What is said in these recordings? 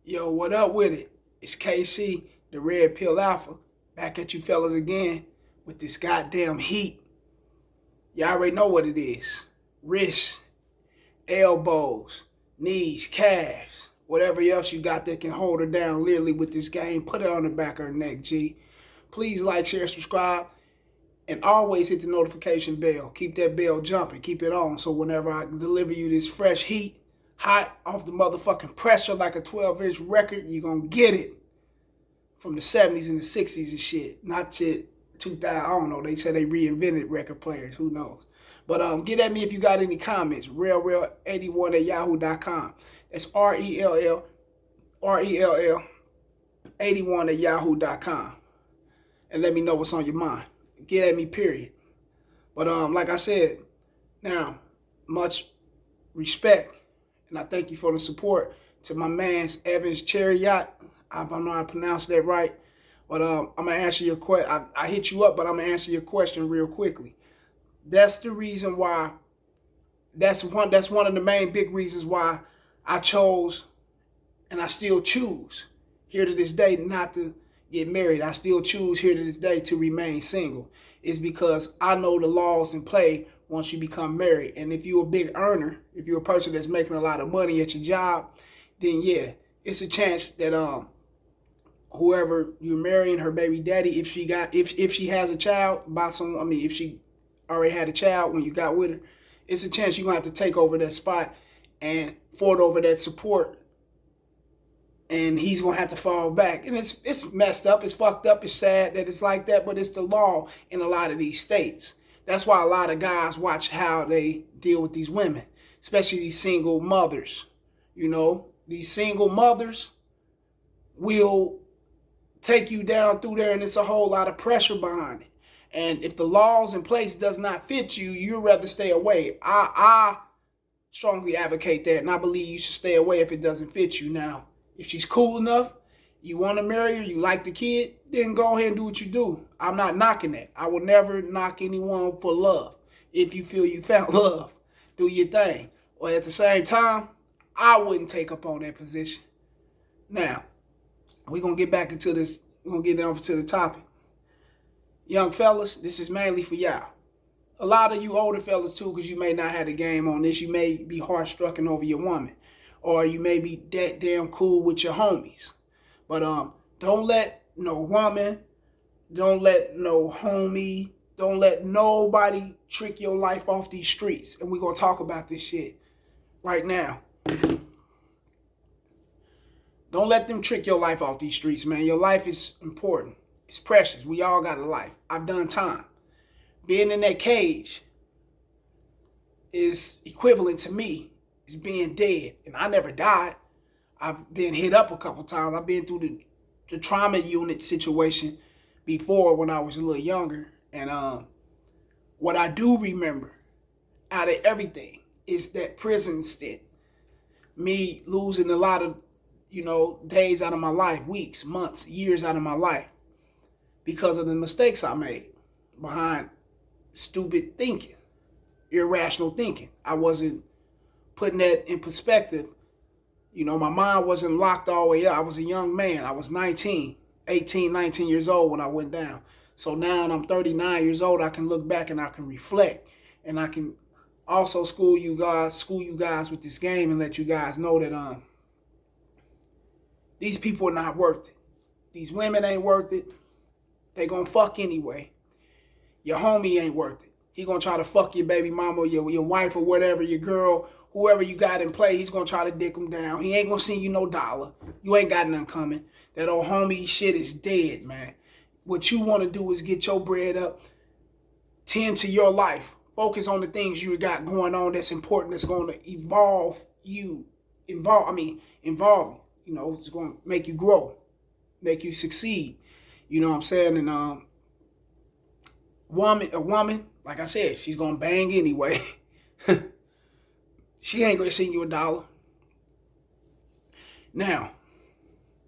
Yo, what up with it? It's KC, the Red Pill Alpha, back at you fellas again with this goddamn heat. Y'all already know what it is. Wrists, elbows, knees, calves, whatever else you got that can hold her down literally with this game, put it on the back of her neck, G. Please like, share, subscribe, and always hit the notification bell. Keep that bell jumping, keep it on, so whenever I deliver you this fresh heat, hot off the motherfucking pressure like a 12-inch record, you're going to get it from the 70s and the 60s and shit. Not to 2000, I don't know. They said they reinvented record players. Who knows? But get at me if you got any comments. Rell81 at yahoo.com. That's RELL 81 at yahoo.com. And let me know what's on your mind. Get at me, period. But like I said, now, much respect. And I thank you for the support to my man's Evans Chariot. I don't know how to pronounce that right. But I'm going to answer your question. I hit you up, but I'm going to answer your question real quickly. That's the reason why, that's one of the main big reasons why I chose, and I still choose here to this day not to get married. I still choose here to this day to remain single. Is because I know the laws in play once you become married. And if you're a big earner, if you're a person that's making a lot of money at your job, then yeah, it's a chance that whoever you're marrying, her baby daddy, if she has a child by if she already had a child when you got with her, it's a chance you're gonna have to take over that spot and forward over that support. And he's gonna have to fall back. And it's messed up, it's fucked up, it's sad that it's like that, but it's the law in a lot of these states. That's why a lot of guys watch how they deal with these women, especially these single mothers. You know, these single mothers will take you down through there, and it's a whole lot of pressure behind it. And if the laws in place does not fit you, you'd rather stay away. I strongly advocate that, and I believe you should stay away if it doesn't fit you. Now, if she's cool enough, you want to marry her, you like the kid, then go ahead and do what you do. I'm not knocking that. I will never knock anyone for love. If you feel you found love, do your thing. Or at the same time, I wouldn't take up on that position. Now, we're going to get back into this. We're going to get over to the topic. Young fellas, this is mainly for y'all. A lot of you older fellas too, because you may not have the game on this. You may be heart-stricken over your woman. Or you may be that damn cool with your homies. But don't let no woman, don't let no homie, don't let nobody trick your life off these streets. And we're going to talk about this shit right now. Don't let them trick your life off these streets, man. Your life is important. It's precious. We all got a life. I've done time. Being in that cage is equivalent to me as being dead. And I never died. I've been hit up a couple times. I've been through the trauma unit situation before when I was a little younger. And what I do remember out of everything is that prison stint. Me losing a lot of, days out of my life, weeks, months, years out of my life because of the mistakes I made behind stupid thinking, irrational thinking. I wasn't putting that in perspective. My mind wasn't locked all the way up. I was a young man. I was 18, 19 years old when I went down. So now I'm 39 years old. I can look back and I can reflect. And I can also school you guys with this game and let you guys know that these people are not worth it. These women ain't worth it. They gonna fuck anyway. Your homie ain't worth it. He gonna try to fuck your baby mama, your wife or whatever, your girl, whoever you got in play, he's going to try to dick him down. He ain't going to send you no dollar. You ain't got nothing coming. That old homie shit is dead, man. What you want to do is get your bread up, tend to your life, focus on the things you got going on that's important, that's going to evolve you. Involve you. It's going to make you grow, make you succeed. You know what I'm saying? And a woman, like I said, she's going to bang anyway. She ain't going to send you a dollar. Now,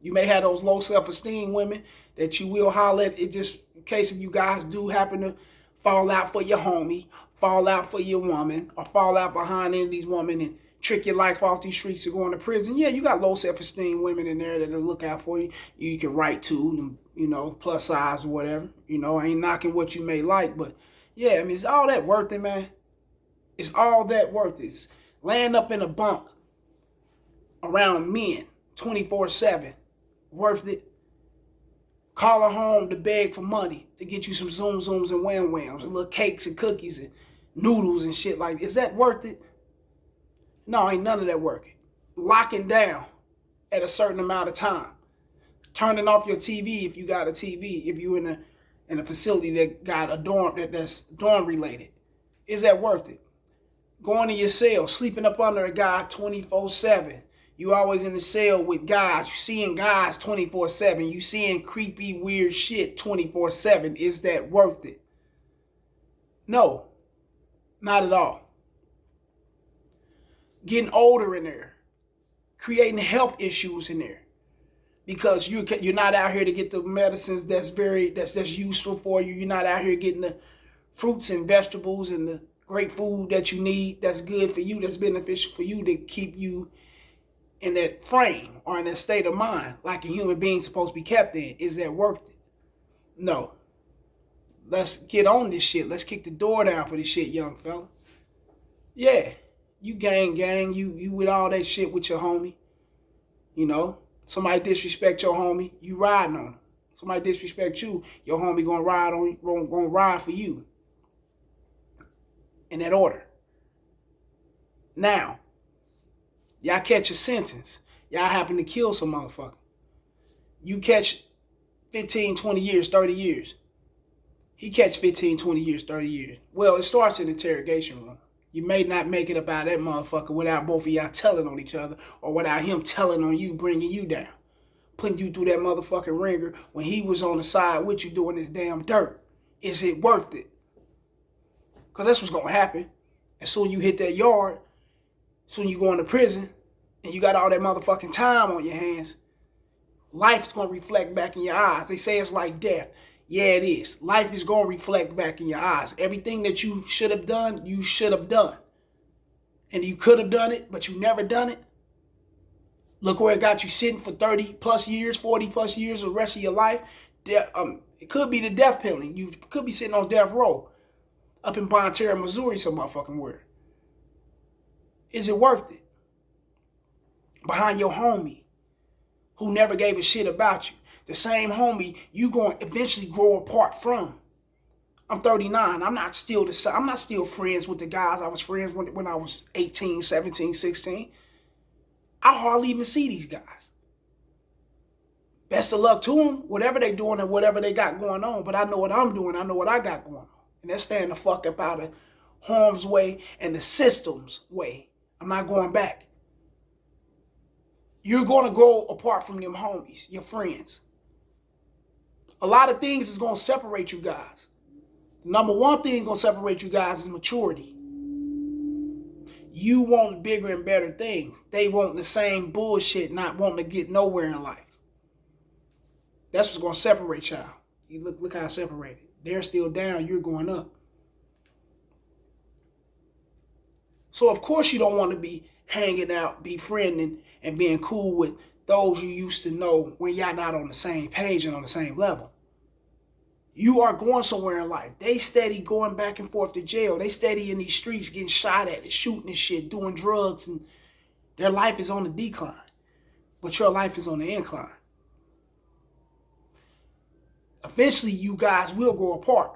you may have those low self-esteem women that you will holler at. It just in case if you guys do happen to fall out for your homie, fall out for your woman, or fall out behind any of these women, and trick your life off these streets and going to prison. Yeah, you got low self-esteem women in there that'll look out for you. You can write to, plus size or whatever. I ain't knocking what you may like, but yeah, I mean, it's all that worth it, man. It's all that worth it. It's laying up in a bunk around men 24/7. Worth it. Call her home to beg for money to get you some Zoom Zooms and Wham Whams and little cakes and cookies and noodles and shit like that. Is that worth it? No, ain't none of that working. Locking down at a certain amount of time. Turning off your TV if you got a TV. If you in a facility that got a dorm that's dorm related. Is that worth it? Going to your cell, sleeping up under a guy 24/7. You always in the cell with guys. You seeing guys 24/7. You seeing creepy, weird shit 24/7. Is that worth it? No, not at all. Getting older in there, creating health issues in there, because you're not out here to get the medicines that's useful for you. You're not out here getting the fruits and vegetables and the great food that you need, that's good for you, that's beneficial for you to keep you in that frame or in that state of mind like a human being's supposed to be kept in. Is that worth it? No. Let's get on this shit. Let's kick the door down for this shit, young fella. Yeah, you gang, you with all that shit with your homie. Somebody disrespect your homie, you riding on him. Somebody disrespect you, your homie gonna ride on you, gonna ride for you. In that order. Now, y'all catch a sentence. Y'all happen to kill some motherfucker. You catch 15, 20 years, 30 years. He catch 15, 20 years, 30 years. Well, it starts in the interrogation room. You may not make it up out of that motherfucker without both of y'all telling on each other or without him telling on you, bringing you down. Putting you through that motherfucking ringer when he was on the side with you doing this damn dirt. Is it worth it? Because that's what's going to happen. As soon as you hit that yard, soon you go into prison, and you got all that motherfucking time on your hands, life's going to reflect back in your eyes. They say it's like death. Yeah, it is. Life is going to reflect back in your eyes. Everything that you should have done, you should have done. And you could have done it, but you never done it. Look where it got you sitting for 30 plus years, 40 plus years, the rest of your life. It could be the death penalty. You could be sitting on death row up in Bonterra, Missouri, some motherfucking word. Is it worth it? Behind your homie who never gave a shit about you. The same homie you going to eventually grow apart from. I'm 39. I'm not still friends with the guys I was friends when I was 18, 17, 16. I hardly even see these guys. Best of luck to them, whatever they doing and whatever they got going on. But I know what I'm doing. I know what I got going on. And that's staying the fuck up out of harm's way and the system's way. I'm not going back. You're going to grow apart from them homies, your friends. A lot of things is going to separate you guys. The number one thing going to separate you guys is maturity. You want bigger and better things. They want the same bullshit, not wanting to get nowhere in life. That's what's going to separate y'all. You look how separated. They're still down. You're going up. So, of course, you don't want to be hanging out, befriending, and being cool with those you used to know when y'all not on the same page and on the same level. You are going somewhere in life. They steady going back and forth to jail. They steady in these streets getting shot at and shooting and shit, doing drugs, and their life is on the decline. But your life is on the incline. Eventually, you guys will grow apart.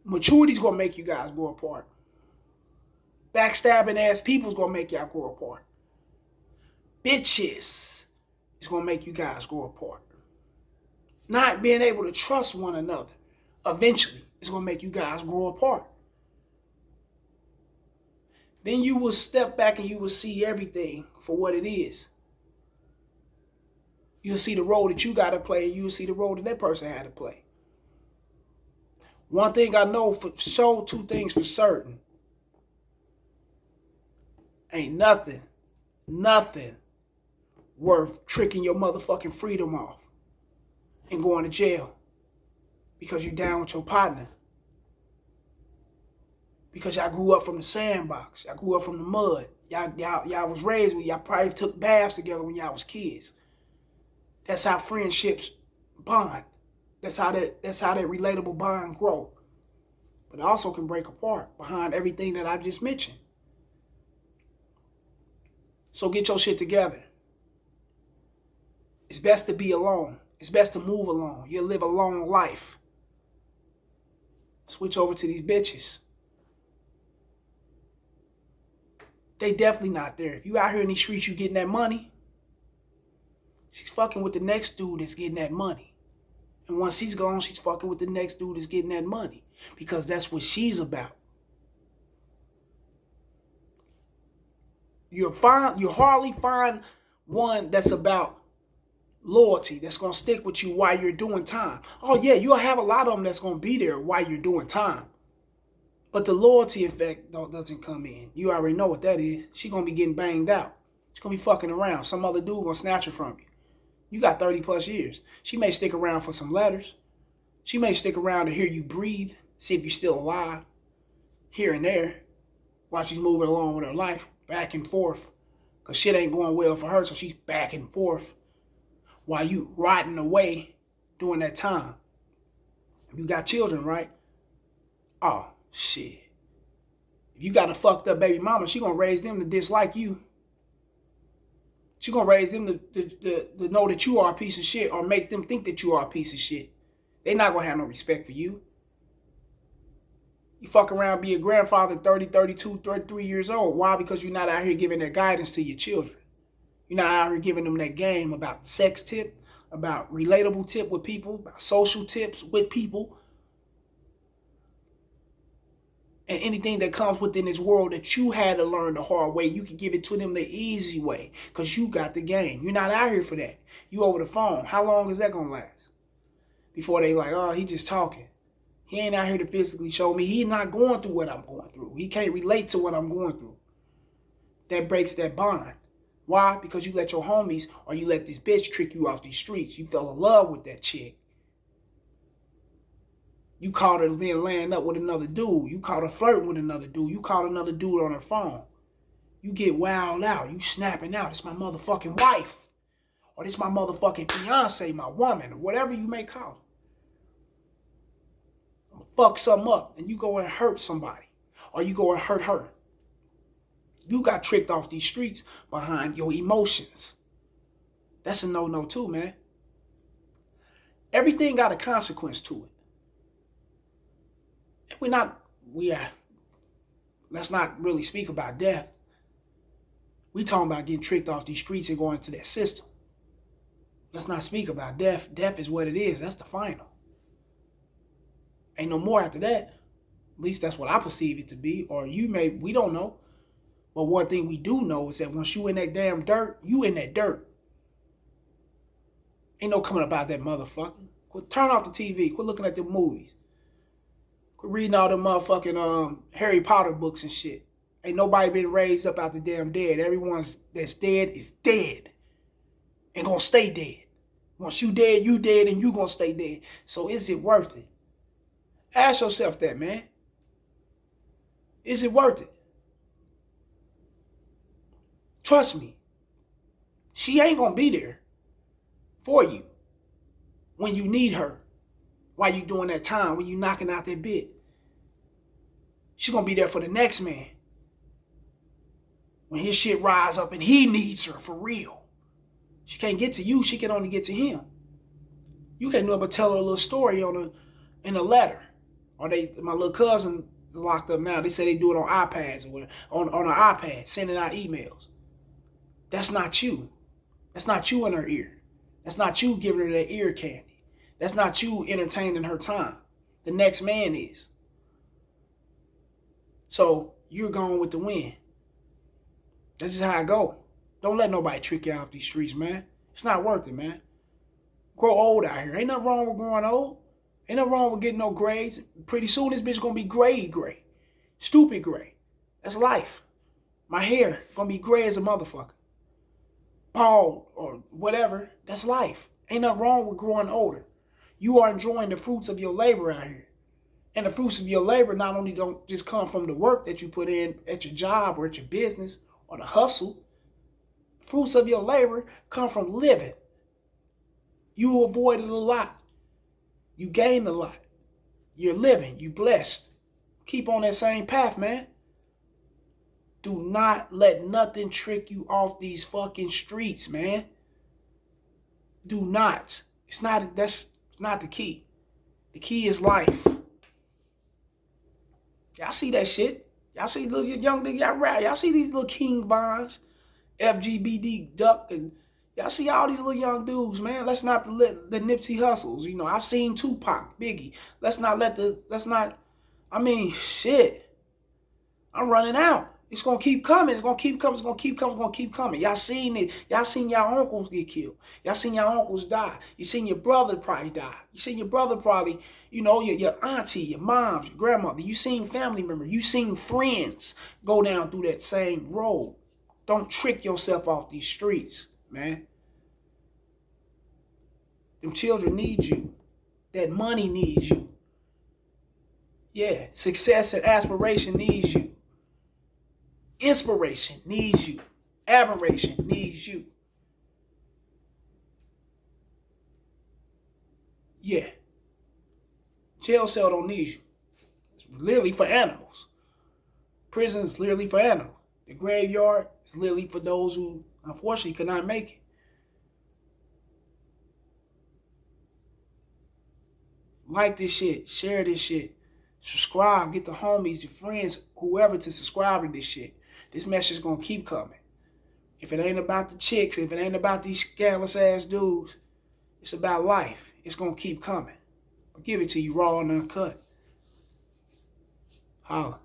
Maturity's going to make you guys grow apart. Backstabbing ass people's going to make y'all grow apart. Bitches is going to make you guys grow apart. Not being able to trust one another eventually is going to make you guys grow apart. Then you will step back and you will see everything for what it is. You'll see the role that you got to play, and you'll see the role that that person had to play. One thing I know for sure, two things for certain. Ain't nothing worth tricking your motherfucking freedom off and going to jail because you down with your partner. Because y'all grew up from the sandbox. Y'all grew up from the mud. Y'all was raised with, y'all probably took baths together when y'all was kids. That's how friendships bond. That's how that relatable bond grow. But it also can break apart behind everything that I just mentioned. So get your shit together. It's best to be alone. It's best to move alone. You'll live a long life. Switch over to these bitches. They definitely not there. If you out here in these streets, you getting that money, she's fucking with the next dude that's getting that money. And once he's gone, she's fucking with the next dude that's getting that money. Because that's what she's about. You hardly find one that's about loyalty, that's going to stick with you while you're doing time. Oh yeah, you'll have a lot of them that's going to be there while you're doing time. But the loyalty effect doesn't come in. You already know what that is. She's going to be getting banged out. She's going to be fucking around. Some other dude going to snatch her from you. You got 30 plus years. She may stick around for some letters. She may stick around to hear you breathe, see if you're still alive, here and there, while she's moving along with her life, back and forth. Because shit ain't going well for her, so she's back and forth while you rotting away during that time. You got children, right? Oh, shit. If you got a fucked up baby mama, she gonna raise them to dislike you. She gonna raise them to know that you are a piece of shit or make them think that you are a piece of shit. They not gonna have no respect for you. You fuck around, be a grandfather 30, 32, 33 years old. Why? Because you're not out here giving that guidance to your children. You're not out here giving them that game about sex tip, about relatable tip with people, about social tips with people. And anything that comes within this world that you had to learn the hard way, you can give it to them the easy way because you got the game. You're not out here for that. You over the phone. How long is that going to last? Before they like, oh, he just talking. He ain't out here to physically show me. He's not going through what I'm going through. He can't relate to what I'm going through. That breaks that bond. Why? Because you let your homies or you let this bitch trick you off these streets. You fell in love with that chick. You caught her being laying up with another dude. You caught her flirting with another dude. You caught another dude on her phone. You get wild out. You snapping out. It's my motherfucking wife. Or this my motherfucking fiance, my woman, or whatever you may call it. I'm gonna fuck something up and you go and hurt somebody. Or you go and hurt her. You got tricked off these streets behind your emotions. That's a no-no too, man. Everything got a consequence to it. Let's not really speak about death. We talking about getting tricked off these streets and going into that system. Let's not speak about death. Death is what it is. That's the final. Ain't no more after that. At least that's what I perceive it to be. Or we don't know. But one thing we do know is that once you in that damn dirt, you in that dirt. Ain't no coming about that motherfucker. Turn off the TV. Quit looking at the movies. Quit reading all them motherfucking Harry Potter books and shit. Ain't nobody been raised up out the damn dead. Everyone that's dead is dead. And gonna stay dead. Once you dead, and you gonna stay dead. So is it worth it? Ask yourself that, man. Is it worth it? Trust me. She ain't gonna be there for you when you need her. While you doing that time, when you knocking out that bit. She's gonna be there for the next man. When his shit rise up and he needs her for real. She can't get to you, she can only get to him. You can't do it but tell her a little story in a letter. Or my little cousin locked up now. They say they do it on iPads or whatever, on an iPad, sending out emails. That's not you. That's not you in her ear. That's not you giving her that ear candy. That's not you entertaining her time. The next man is. So you're going with the wind. That's just how I go. Don't let nobody trick you off these streets, man. It's not worth it, man. Grow old out here. Ain't nothing wrong with growing old. Ain't nothing wrong with getting no grades. Pretty soon this bitch gonna be gray. Stupid gray. That's life. My hair gonna be gray as a motherfucker. Bald or whatever. That's life. Ain't nothing wrong with growing older. You are enjoying the fruits of your labor out here. And the fruits of your labor not only don't just come from the work that you put in at your job or at your business or the hustle. Fruits of your labor come from living. You avoided a lot. You gained a lot. You're living. You blessed. Keep on that same path, man. Do not let nothing trick you off these fucking streets, man. Do not. That's not the key. The key is life. Y'all see that shit? Y'all see little young nigga, y'all rap. Y'all see these little King Bonds, FGBD Duck, and y'all see all these little young dudes, man. Let's not let the Nipsey Hustles. You know, I've seen Tupac, Biggie. Shit. I'm running out. It's gonna keep coming. It's gonna keep coming. It's gonna keep coming. It's gonna keep coming. Y'all seen it. Y'all seen y'all uncles get killed. Y'all seen y'all uncles die. You seen your brother probably die. You seen your brother probably, your auntie, your moms, your grandmother. You seen family members. You seen friends go down through that same road. Don't trick yourself off these streets, man. Them children need you. That money needs you. Yeah, success and aspiration needs you. Inspiration needs you. Admiration needs you. Yeah. Jail cell don't need you. It's literally for animals. Prison is literally for animals. The graveyard is literally for those who, unfortunately, could not make it. Like this shit. Share this shit. Subscribe. Get the homies, your friends, whoever to subscribe to this shit. This message is going to keep coming. If it ain't about the chicks, if it ain't about these scandalous ass dudes, it's about life. It's going to keep coming. I'll give it to you raw and uncut. Holla.